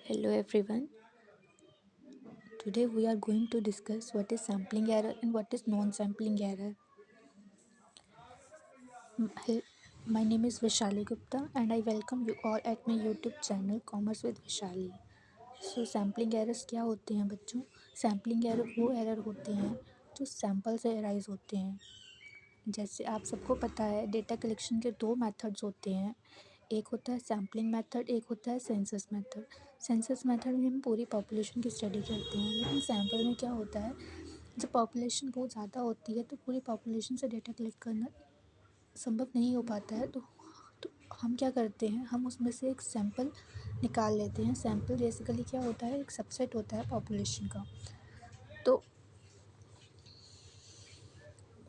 Hello everyone. Today we are going to discuss what is sampling error and what is non-sampling error. My name is Vishali Gupta and I welcome you all at my YouTube channel Commerce with Vishali. Sampling errors क्या होते हैं बच्चों? Sampling error वो error होते हैं जो sample से arise होते हैं। जैसे आप सबको पता है डेटा कलेक्शन के दो मेथड्स होते हैं, एक होता है सैम्पलिंग मेथड, एक होता है सेंसस मेथड। सेंसस मेथड में हम पूरी पॉपुलेशन की स्टडी करते हैं, लेकिन सैम्पल में क्या होता है, जब पॉपुलेशन बहुत ज़्यादा होती है तो पूरी पॉपुलेशन से डेटा कलेक्ट करना संभव नहीं हो पाता है। तो हम क्या करते हैं, हम उसमें से एक सैंपल निकाल लेते हैं। सैंपल बेसिकली क्या होता है, एक सबसेट होता है पॉपुलेशन का। तो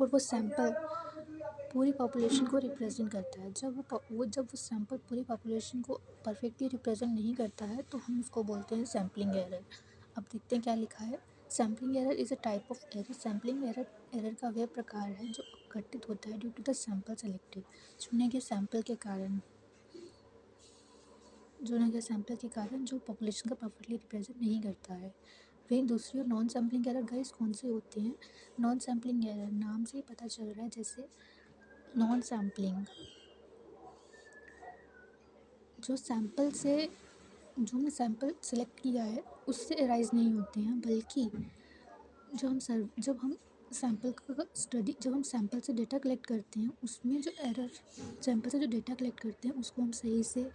और वो सैंपल पूरी पॉपुलेशन को रिप्रेजेंट करता है। जब वो सैंपल पूरी पॉपुलेशन को परफेक्टली रिप्रेजेंट नहीं करता है तो हम उसको बोलते हैं सैम्पलिंग एरर। अब देखते हैं क्या लिखा है। Sampling error is a type of error. Sampling error का वह प्रकार है जो घटित होता है due to the sample selected, चुने गए सैंपल के कारण जो पॉपुलेशन का परफेक्टली रिप्रेजेंट नहीं करता है। वहीं दूसरी ओर नॉन सैम्पलिंग एरर गाइस कौन से होते हैं? नॉन सैम्पलिंग एरर नाम से ही पता चल रहा है, जैसे नॉन सैम्पलिंग जो हमने सैंपल सेलेक्ट किया है उससे अराइज नहीं होते हैं, बल्कि जब हम सैंपल से डेटा कलेक्ट करते हैं उसमें जो एरर, सैंपल से जो डेटा कलेक्ट करते हैं उसको हम सही से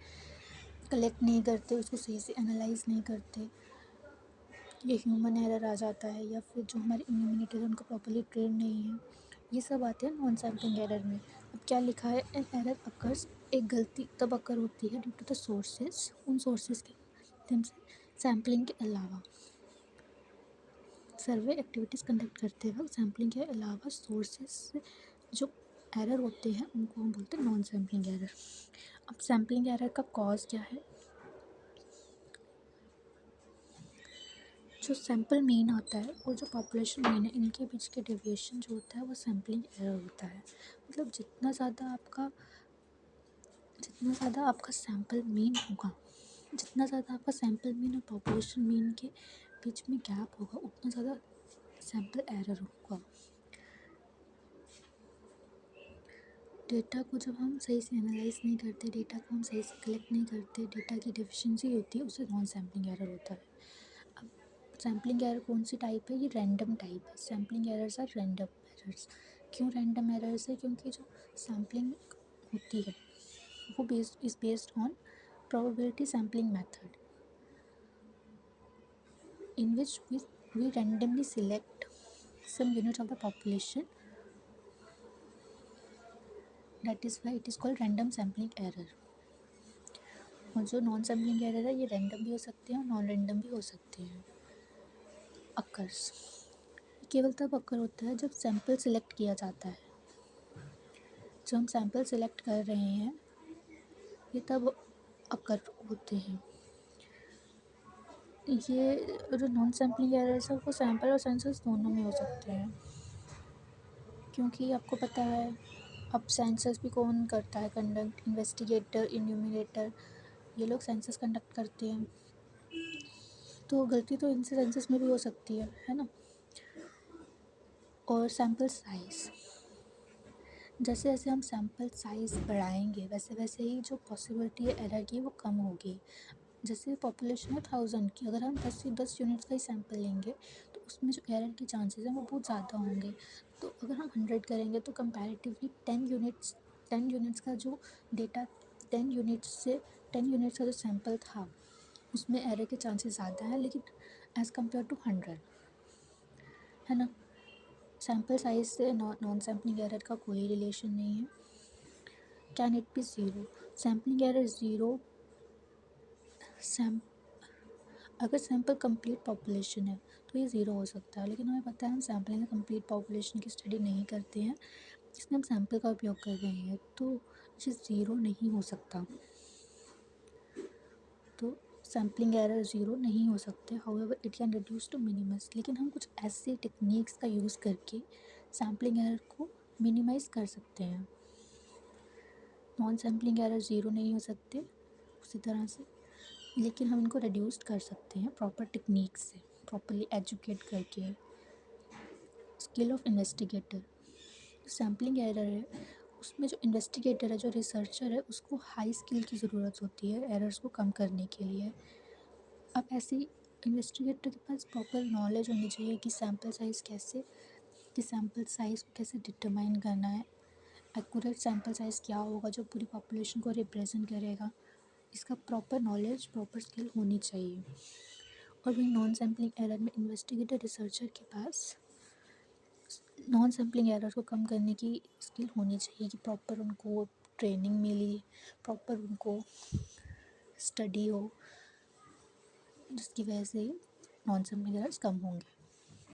कलेक्ट नहीं करते, उसको सही से एनालाइज नहीं करते, ये ह्यूमन एरर आ जाता है, या फिर जो हमारे इम्यूनिटी है उनको प्रॉपर्ली ट्रेन नहीं है, ये सब आते हैं नॉन सैम्पलिंग एरर में। अब क्या लिखा है, एन एरर अकर्स, एक गलती तब अकर होती है ड्यू टू द सोर्सेज, उन सोर्सेज के माध्यम से सैम्पलिंग के अलावा सर्वे एक्टिविटीज़ कंडक्ट करते वक्त सैम्पलिंग के अलावा सोर्सेज से जो एरर होते हैं उनको हम बोलते हैं नॉन सैम्पलिंग एरर। अब सैम्पलिंग एरर का कॉज क्या है? जो सैंपल मीन आता है और जो पॉपुलेशन मीन है, इनके बीच के डेविएशन जो होता है वो सैम्पलिंग एरर होता है। मतलब जितना ज़्यादा आपका सैंपल मीन होगा, जितना ज़्यादा आपका सैंपल मीन और पॉपुलेशन मीन के बीच में गैप होगा, उतना ज़्यादा सैंपल एरर होगा। डेटा को जब हम सही से एनालाइज नहीं करते, डेटा को हम सही से कलेक्ट नहीं करते, डेटा की डेफिशिएंसी होती है, उससे नॉन सैम्पलिंग एरर होता है। अब सैम्पलिंग एरर कौन सी टाइप है? ये रैंडम टाइप है। Sampling errors are random errors. क्यों रैंडम एरर्स है? क्योंकि जो सैम्पलिंग होती है वो based on probability sampling method in which we randomly select some unit of the population. That is why it is called random sampling error. और जो non sampling error है ये रैंडम भी हो सकते हैं और नॉन रैंडम भी हो सकते हैं। अकर्स केवल तब अकर होता है जब सैंपल सेलेक्ट किया जाता है। जब हम सैंपल सेलेक्ट कर रहे हैं ये तब अकर होते हैं। ये जो नॉन सैम्पलिंग एरर्स है वो सैंपल और सेंसस दोनों में हो सकते हैं, क्योंकि आपको पता है अब सेंसस भी कौन करता है कंडक्ट? इन्वेस्टिगेटर, इन्यूमिनेटर, ये लोग सेंसस कंडक्ट करते हैं। तो गलती तो इनसे सेंसस में भी हो सकती है ना। और सैंपल साइज़, जैसे जैसे हम सैंपल साइज़ बढ़ाएंगे वैसे वैसे ही जो पॉसिबिलिटी है एरर की वो कम होगी। जैसे पॉपुलेशन है 1000 की, अगर हम 10 यूनिट्स का ही सैंपल लेंगे तो उसमें जो एरर के चांसेस हैं वो बहुत ज़्यादा होंगे। तो अगर हम 100 करेंगे तो कंपैरेटिवली 10 यूनिट्स का जो डेटा 10 यूनिट्स का जो सैंपल था उसमें एरर के चांसेस ज़्यादा हैं, लेकिन एज़ कम्पेयर टू 100, है ना। सैंपल साइज से नॉन सैम्पलिंग एरर का कोई रिलेशन नहीं है। Can it be zero? Sampling error zero अगर सैंपल कंप्लीट पॉपुलेशन है तो ये ज़ीरो हो सकता है, लेकिन हमें पता है हम सैम्पलिंग में कंप्लीट पॉपुलेशन की स्टडी नहीं करते हैं, इसमें हम सैंपल का उपयोग कर रहे हैं, तो ये ज़ीरो नहीं हो सकता। तो सैम्पलिंग एरर ज़ीरो नहीं हो सकते। However it can reduce to minimum, लेकिन हम कुछ ऐसे टेक्निक्स का यूज़ करके सैम्पलिंग एरर को मिनिमाइज़ कर सकते हैं। नॉन सैम्पलिंग एरर ज़ीरो नहीं हो सकते। उसी तरह से लेकिन हम इनको रिड्यूस कर सकते हैं प्रॉपर टेक्निक से, प्रॉपरली एजुकेट करके। Skill of investigator, sampling error है उसमें जो इन्वेस्टिगेटर है, जो रिसर्चर है, उसको हाई स्किल की ज़रूरत होती है एरर्स को कम करने के लिए। अब ऐसे इन्वेस्टिगेटर के पास प्रॉपर नॉलेज होनी चाहिए कि सैम्पल साइज़ को कैसे डिटरमाइन करना है, एक्यूरेट सैम्पल साइज़ क्या होगा जो पूरी पॉपुलेशन को रिप्रेजेंट करेगा। इसका प्रॉपर नॉलेज, प्रॉपर स्किल होनी चाहिए। और वही नॉन सैम्पलिंग एरर में इन्वेस्टिगेटर रिसर्चर के पास नॉन सैम्पलिंग एरर को कम करने की स्किल होनी चाहिए कि प्रॉपर उनको ट्रेनिंग मिली, प्रॉपर उनको स्टडी हो, जिसकी वजह से नॉन सैम्पलिंग एरर्स कम होंगे।